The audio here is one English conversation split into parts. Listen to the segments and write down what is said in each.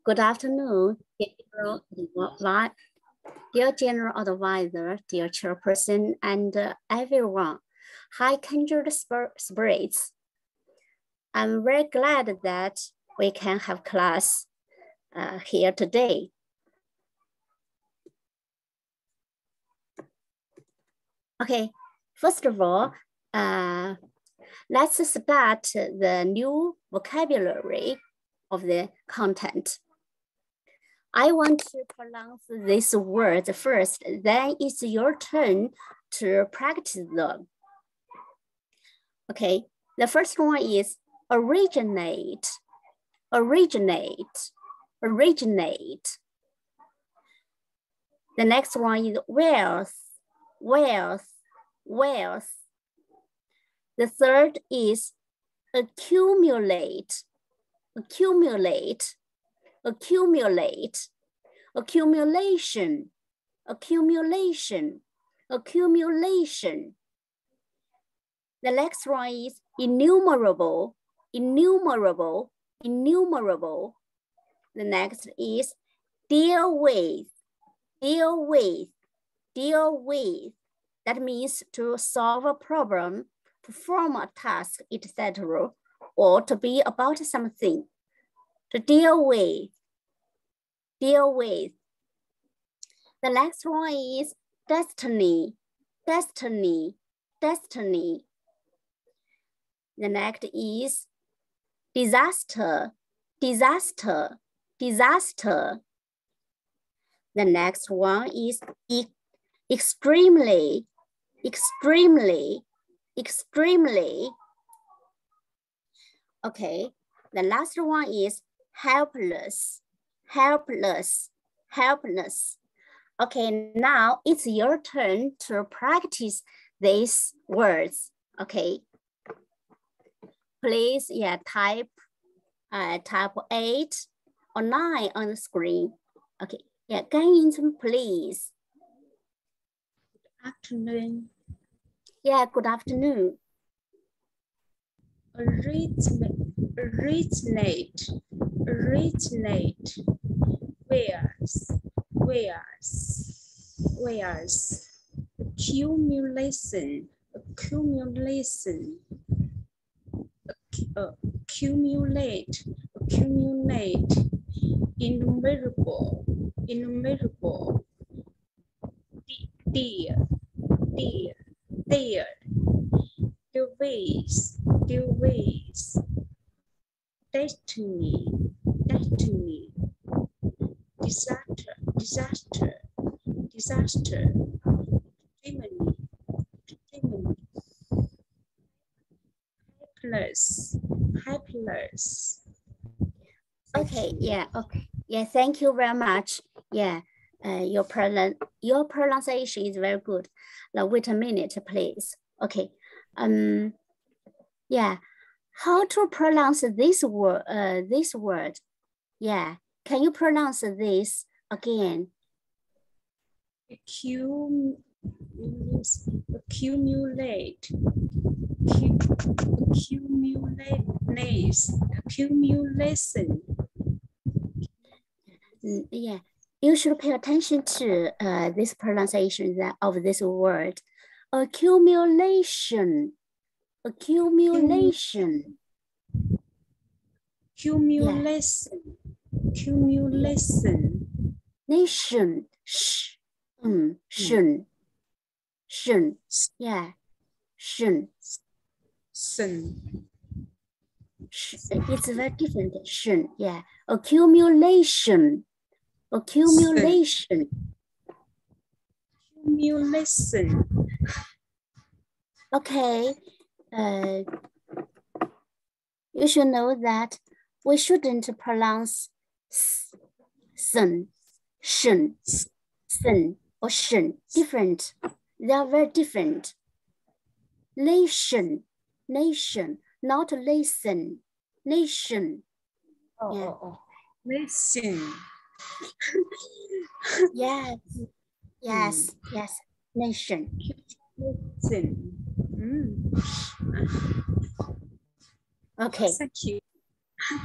Good afternoon, dear General Advisor, dear Chairperson, and everyone. Hi, kindred spirits. I'm very glad that we can have class here today. Okay, first of all, let's start the new vocabulary of the content. I want to pronounce these words first, then it's your turn to practice them. Okay, the first one is originate, originate, originate. The next one is wealth, wealth, wealth. The third is accumulate, accumulate, accumulate, accumulation, accumulation, accumulation. The next one is innumerable, innumerable, innumerable. The next is deal with, deal with, deal with. That means to solve a problem, perform a task, etc., or to be about something. To deal with, deal with. The next one is destiny, destiny, destiny. The next is disaster, disaster, disaster. The next one is extremely, extremely, extremely. Okay, the last one is helpless, helpless, helpless. Okay, now it's your turn to practice these words. Okay, please, type 8 or 9 on the screen. Okay, Gan, please. Good afternoon. Good afternoon. Originate, originate, whereas, accumulation, accumulation, accumulate, accumulate, innumerable, innumerable, dear, ways, destiny, destiny, disaster, helpless. Okay, okay. Thank you very much. Your pronunciation is very good. Now wait a minute, please. Okay. How to pronounce this word? Can you pronounce this again? Accumulate, accumulation. You should pay attention to this pronunciation of this word. Accumulation, accumulation. Accumulation, accumulation. Nation, shun, shun. It's very different. Shun, accumulation, accumulation. Accumulation. Okay. You should know that we shouldn't pronounce sun, shun, sun, or shun. Different. They are very different. Nation, nation, not listen. Nation. Nation. Yes. Nation. Nation. Okay. Thank you.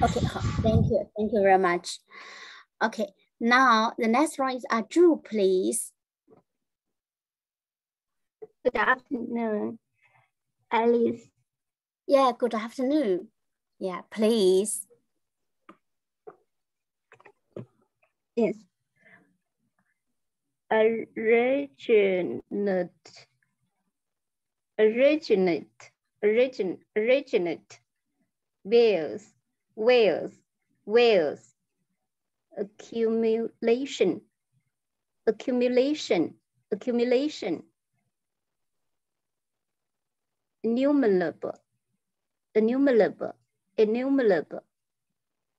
Okay, thank you very much. Okay, now the next one is Drew, please. Good afternoon, Alice. Yeah, good afternoon. Yeah, please. Yes. Originate whales, accumulation, innumerable,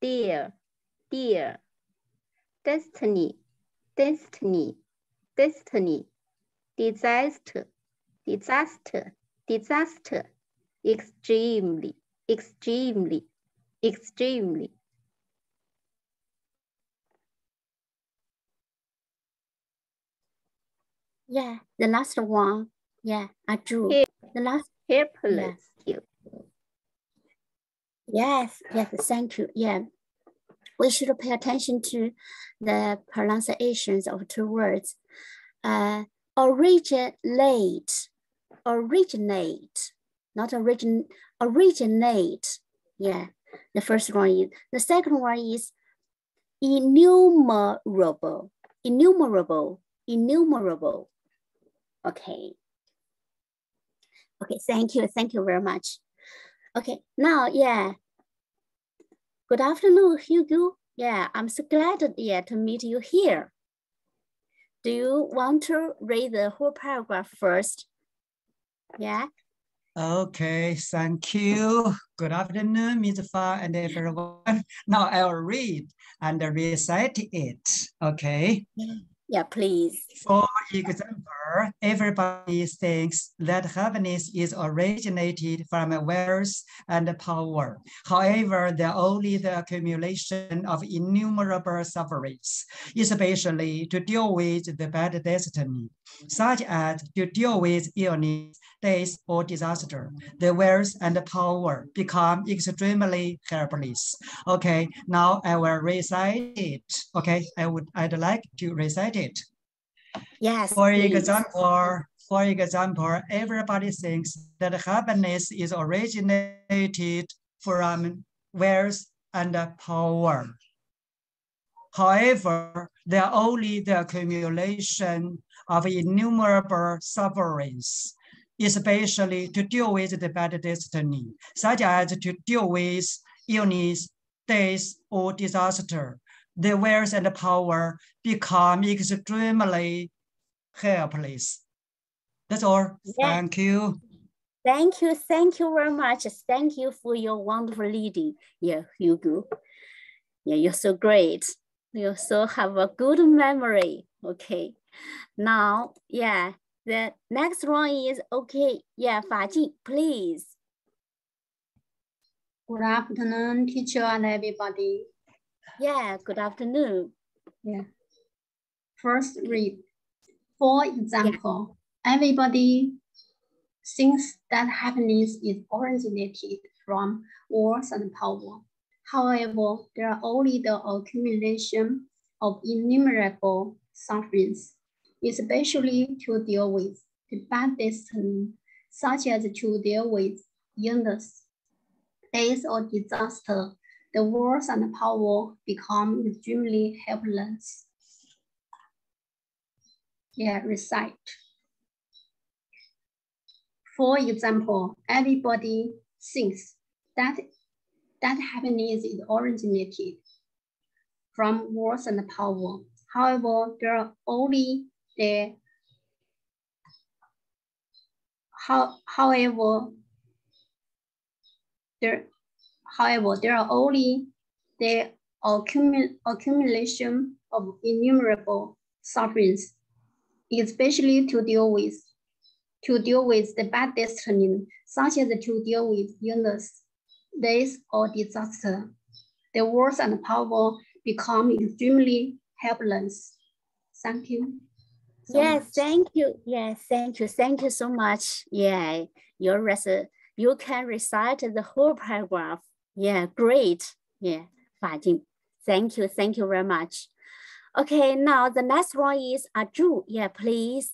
dear, destiny, disaster, extremely. Yeah, the last one. Yeah, Drew. The last. Helpless. Yeah. Yes, thank you. Yeah, we should pay attention to the pronunciations of two words. Originate, not originate. Yeah, the first one is. The second one is innumerable. Okay. Okay, thank you very much. Okay, now, yeah. Good afternoon, Hugo. Yeah, I'm so glad to meet you here. Do you want to read the whole paragraph first? Yeah. Okay, thank you. Good afternoon, Ms. Fa and everyone. Now I'll read and recite it. Okay. Yeah, please. For example, everybody thinks that happiness is originated from wealth and power. However, they're only the accumulation of innumerable sufferings, especially to deal with the bad destiny, such as to deal with illness, death, or disaster. The wealth and power become extremely helpless. Okay, now I will recite it. Okay, I'd like to recite it. Yes. For example, everybody thinks that happiness is originated from wealth and power. However, they are only the accumulation of innumerable sufferings, especially to deal with the bad destiny, such as to deal with illness, death, or disaster. The wealth and power become extremely helpless. That's all. Yeah. Thank you. Thank you very much. Thank you for your wonderful reading. Yeah, Hugo. Yeah, you're so great. You so have a good memory. Okay. Now, yeah, the next one is okay. Yeah, Fa Jing, please. Good afternoon, teacher and everybody. Yeah, good afternoon. Yeah. First read. For example, everybody thinks that happiness is originated from wealth and power. However, they are only the accumulation of innumerable sufferings, especially to deal with the bad destiny, such as to deal with illness, death, or disaster. The wealth and power become extremely helpless. Yeah, recite. For example, everybody thinks that happiness is originated from wealth and power. However, there are only the there are only the accumulation of innumerable sufferings, especially to deal with the bad destiny, such as to deal with illness, death, or disaster. The wealth and power become extremely helpless. Thank you. Yes, thank you. Yeah, thank you. Thank you so much. Yeah, you can recite the whole paragraph. Yeah, great. Yeah, 法镜. Thank you very much. Okay, now the next one is Aju. Yeah, please.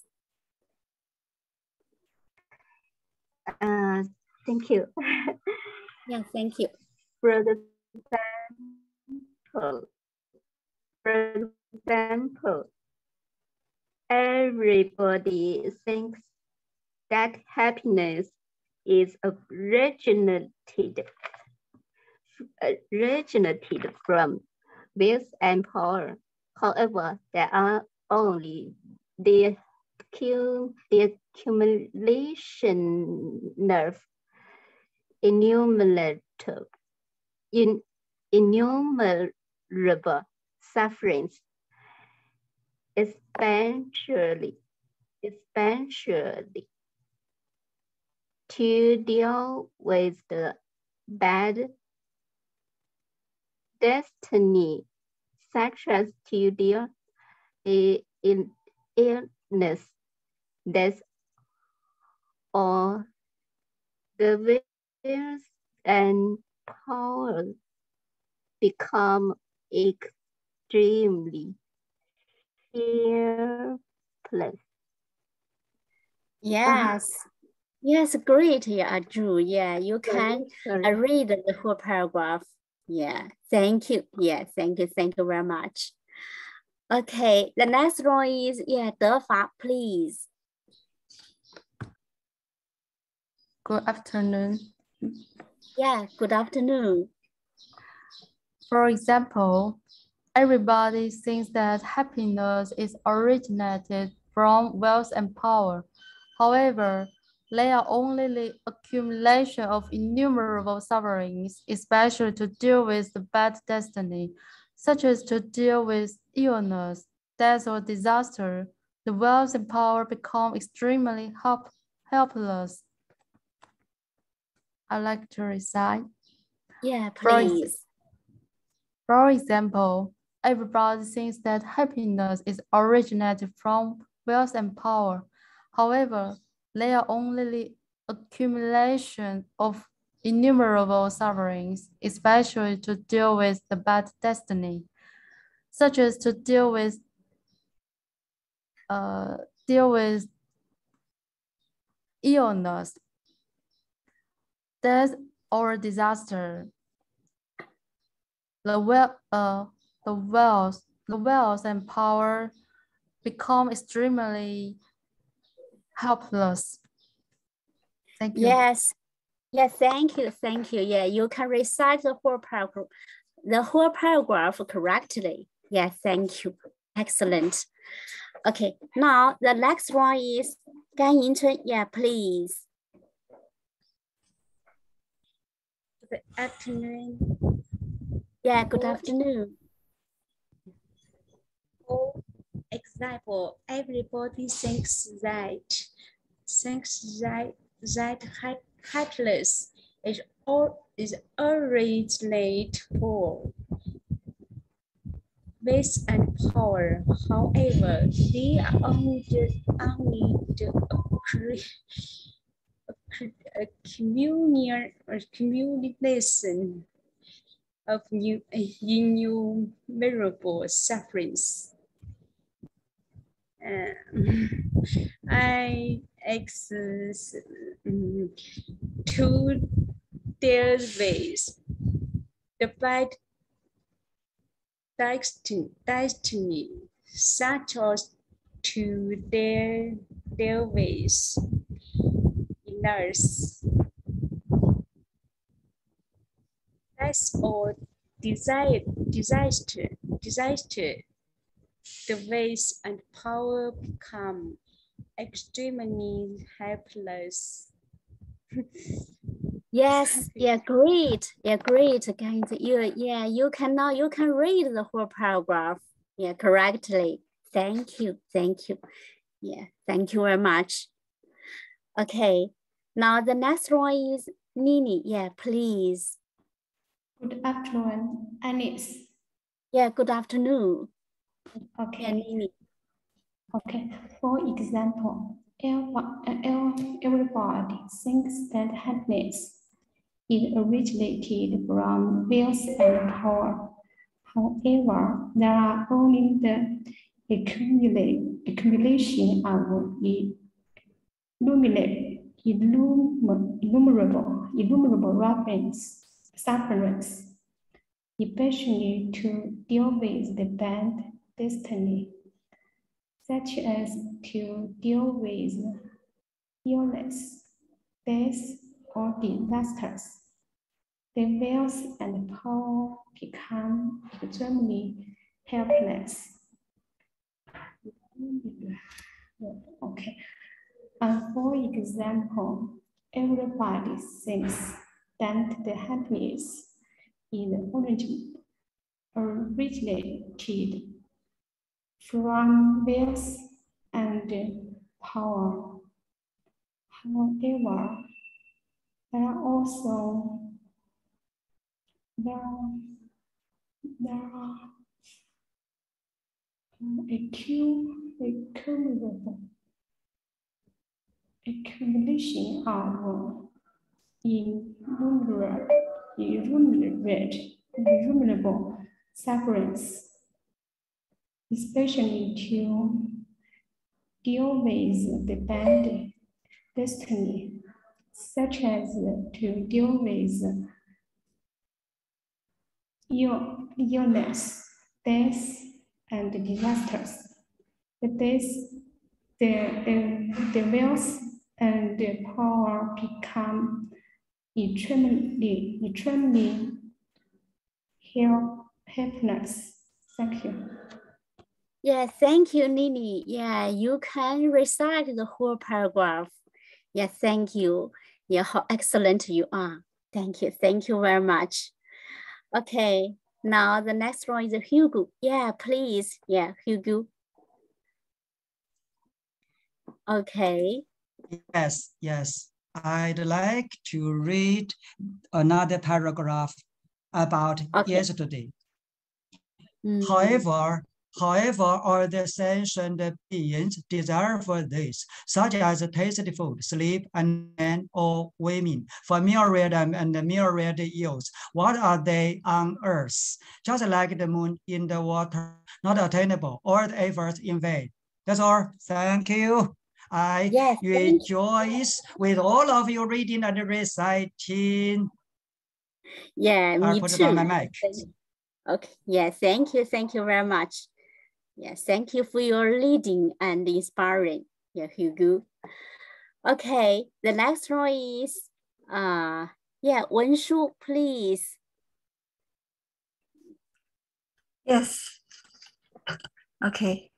Thank you. Yeah, thank you. For example, everybody thinks that happiness is originated from wealth and power. However, there are only the accumulation of innumerable sufferings, especially to deal with the bad destiny, such as to deal in illness, death, or the wills and power become extremely helpless. Yes. Yes, great, yeah, Aju. Yeah, you can read the whole paragraph. Yeah, thank you. Yeah, thank you very much. Okay, the next one is, yeah, Defa, please. Good afternoon. Yeah, good afternoon. For example, everybody thinks that happiness is originated from wealth and power. However, they are only the accumulation of innumerable sufferings, especially to deal with the bad destiny, such as to deal with illness, death, or disaster. The wealth and power become extremely helpless. I'd like to recite. Yeah, please. For example, everybody thinks that happiness is originated from wealth and power. However, they are only the accumulation of innumerable sufferings, especially to deal with the bad destiny, such as to deal with illness, death, or disaster. The wealth and power become extremely helpless. Thank you. Yes. Yeah, thank you. Yeah, you can recite the whole paragraph correctly. Yeah, thank you. Excellent. Okay, now the next one is Gan Yingchun. Yeah, please. Good afternoon. Yeah, good afternoon. For example, everybody thinks that happiness is originated for wealth and power. However, they are only the accumulation of innumerable sufferings. To their ways, the bad destiny, such as to their ways, illness, death, or disaster, the ways and power become extremely helpless. Yes, yeah, great. Yeah, great. You can read the whole paragraph. Yeah, correctly. Thank you. Yeah, thank you very much. Okay, now the next one is Nini. Yeah, please. Good afternoon, Alice. Yeah, good afternoon. Okay. Yeah, Nini. Okay, for example, everybody thinks that happiness is originated from wealth and power. However, there are only the accumulation of innumerable sufferings, especially to deal with the bad destiny, such as to deal with illness, death, or disasters. The wealth and power become extremely helpless. Okay. For example, everybody thinks that the happiness is originated from wealth and power. However, there are also accumulation of innumerable sufferings, especially to deal with the bad destiny, such as to deal with illness, death, and disasters. The wealth and the power become extremely helpless. Thank you. Yeah, thank you, Nini. Yeah, you can recite the whole paragraph. Yeah, thank you. Yeah, how excellent you are. Thank you very much. Okay, now the next one is Hugo. Yeah, please. Yeah, Hugo. Okay. Yes. I'd like to read another paragraph about yesterday. However, all the sentient beings desire for this, such as tasty food, sleep, and men or women, for myriad and myriad years. What are they on earth? Just like the moon in the water, not attainable, or the efforts in vain. That's all. Thank you. I rejoice with all of you reading and reciting. Yeah, me put too. Down my mic. Okay. Yeah, thank you very much. Yes, thank you for your leading and inspiring. Yeah, Hugo. Okay, the next one is Wenshu, please. Yes. Okay.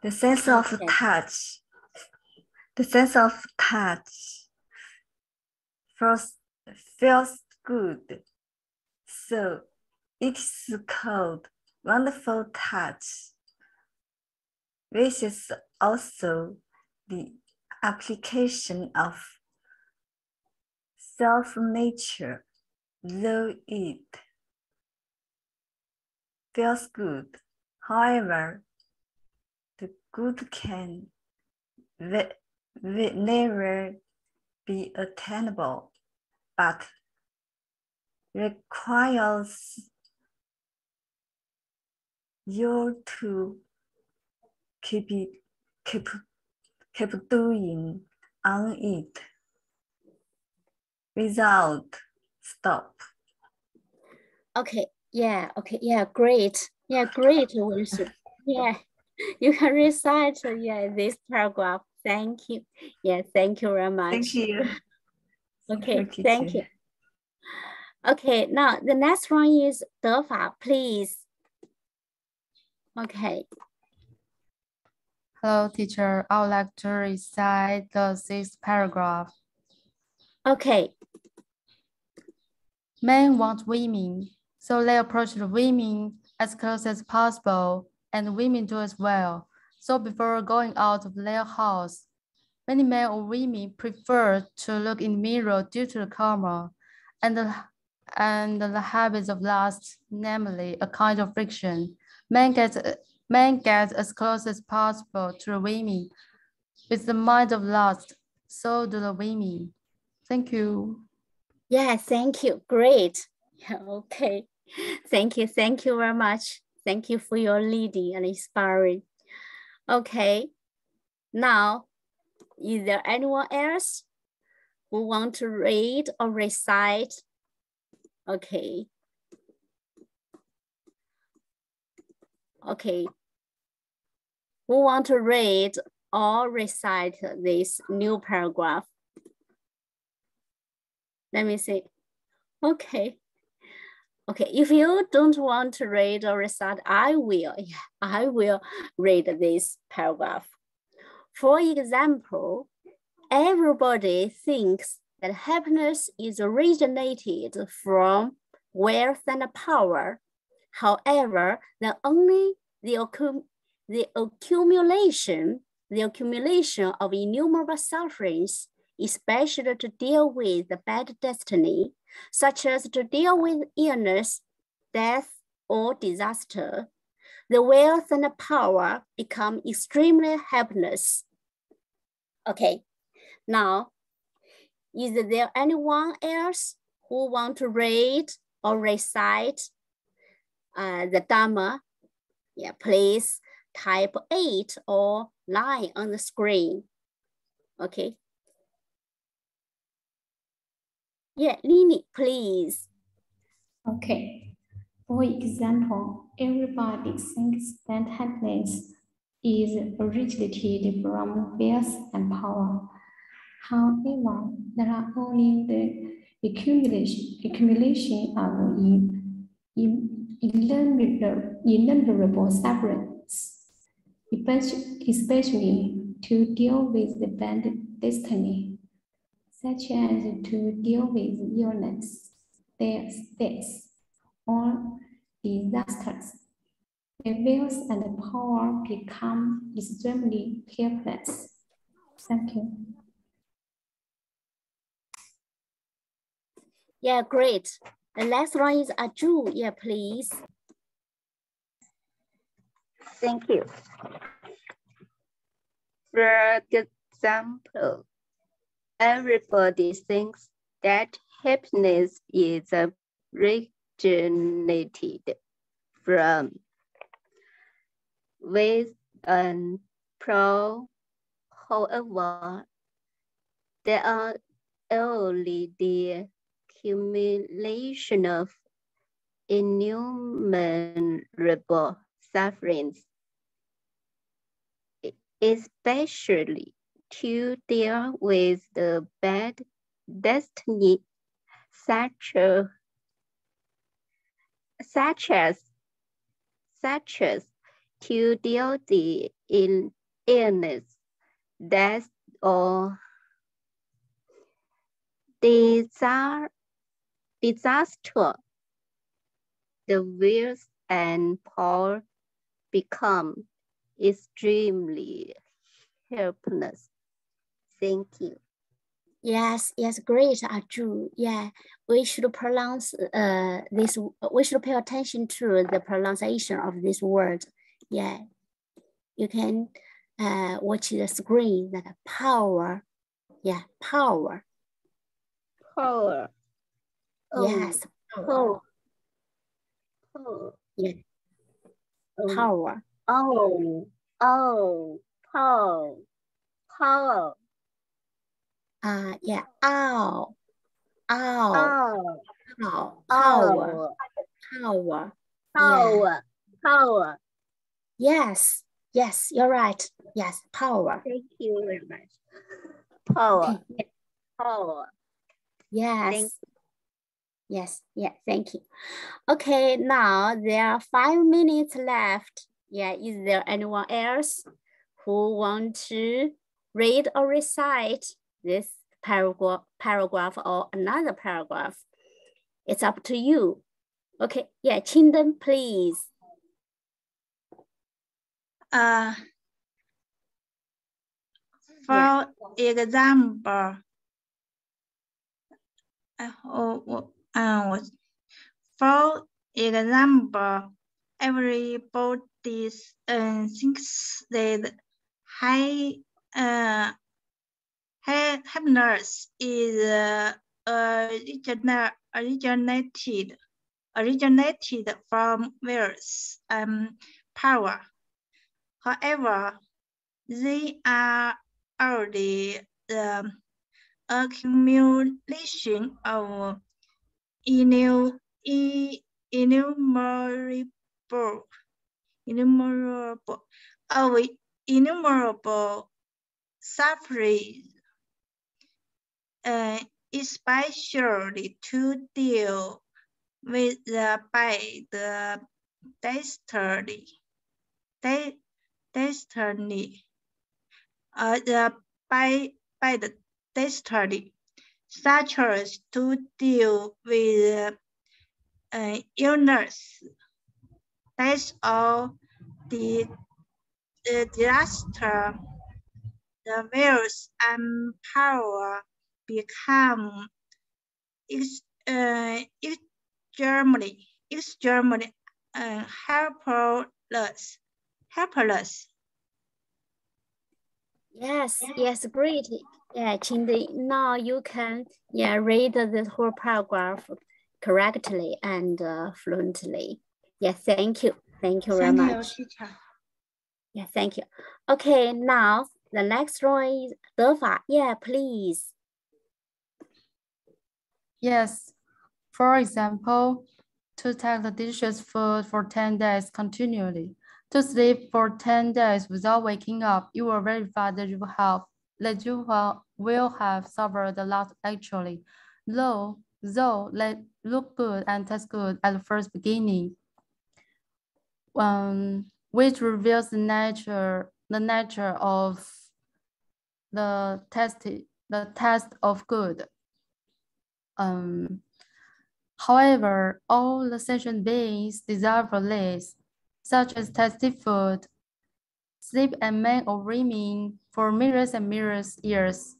The sense of touch. The sense of touch feels good. So it is called wonderful touch, which is also the application of self-nature, though it feels good. However, the good can never be attainable, but requires you to keep doing on it without stop. Okay, great. Yeah, great, Wenshu. Yeah, you can recite this paragraph. Thank you. Yeah, thank you very much. Thank you. Okay, thank you. Okay, now the next one is Defa, please. Okay. Hello, teacher. I would like to recite the 6th paragraph. Okay. Men want women, so they approach the women as close as possible, and women do as well. So before going out of their house, many men or women prefer to look in the mirror due to the karma and the habits of lust, namely a kind of friction. Men get as close as possible to the women with the mind of lust, so do the women. Thank you. Yeah, thank you. Great. Yeah, okay. Thank you very much. Thank you for your leading and inspiring. Okay. Now, is there anyone else who want to read or recite? Okay. Okay. Who want to read or recite this new paragraph? Let me see. Okay. Okay, if you don't want to read or recite, I will read this paragraph. For example, everybody thinks that happiness is originated from wealth and power. However, the accumulation of innumerable sufferings, especially to deal with the bad destiny, such as to deal with illness, death, or disaster, the wealth and the power become extremely helpless. Okay, now, is there anyone else who want to read or recite the Dharma? Yeah, please type 8 or 9 on the screen. Okay. Yeah, Lini, please. Okay. For example, everybody thinks that happiness is originated from wealth and power. However, there are only the accumulation of innumerable sufferings, especially to deal with the bad destiny, such as to deal with illness, death, or disasters. The wealth and power become extremely helpless. Thank you. Yeah, great. The next one is Aju. Yeah, please. Thank you. For example, everybody thinks that happiness is originated from wealth and power. However, there are only the accumulation of innumerable sufferings, especially to deal with the bad destiny, such as to deal the illness, death, or disaster. The wealth and power become extremely helpless. Thank you. Yes, great, Aju. Yeah, we should pronounce this. We should pay attention to the pronunciation of this word. Yeah, you can watch the screen. That power. Yeah, power. Power. Yes. Power. Yeah. Power. Power. Yeah. Ow. Power. Power. Yes, you're right. Yes, power. Thank you very much. Power. Okay. Power. Yes. Yes, yeah, thank you. Okay, now there are 5 minutes left. Yeah, is there anyone else who want to read or recite this paragraph or another paragraph? It's up to you. Okay, yeah, Chindan, please. For example, everybody thinks that happiness is originated from wealth and power. However, they are only the accumulation of innumerable suffering, especially to deal with by the destiny, by the destiny, such as to deal with illness, death, or the disaster. The wealth and power become extremely helpless. Yes, great. Yeah, Chindi, now you can read the whole paragraph correctly and fluently. Yeah, thank you. Thank you very much. Teacher. Yeah, thank you. Okay, now the next one is Defa. Yeah, please. Yes. For example, to take the delicious food for 10 days continually. To sleep for 10 days without waking up, you will verify that you will have suffered a lot actually. Though they look good and taste good at the first beginning, which reveals the nature of the taste of good. However, all the sentient beings desire for this, such as tasty food, sleep and men or women for millions and millions years.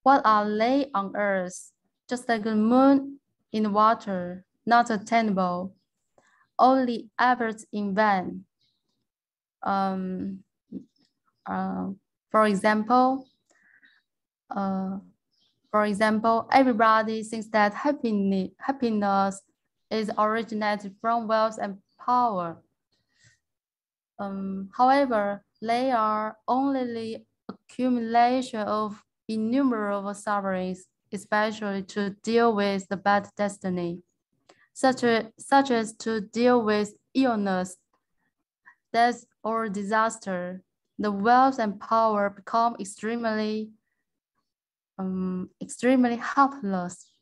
What are they on earth? Just like the moon in the water, not attainable, only efforts in vain. For example, everybody thinks that happiness is originated from wealth and power. However, they are only the accumulation of innumerable sufferings, especially to deal with the bad destiny, such as to deal with illness, death, or disaster. The wealth and power become extremely helpless.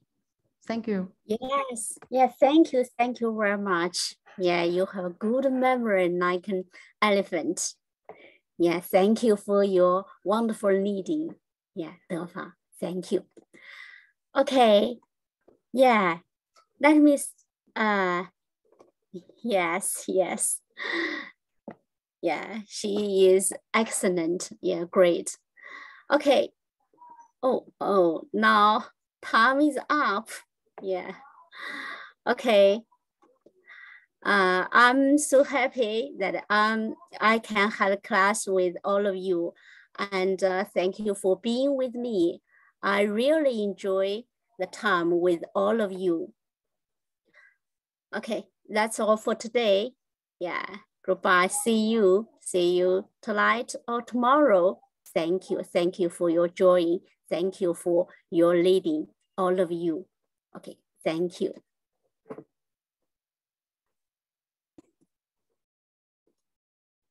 Thank you. Yes, yeah, thank you very much. Yeah, you have a good memory like an elephant. Yeah, thank you for your wonderful reading. Yeah, Defa, thank you. Okay, yeah, let me, yes. Yeah, she is excellent. Yeah, great. Okay. Oh, now time is up. Yeah. Okay. I'm so happy that I can have a class with all of you, and thank you for being with me. I really enjoy the time with all of you. Okay, that's all for today. Yeah, goodbye. See you tonight or tomorrow. Thank you for your joining. Thank you for your leading, all of you. Okay, thank you.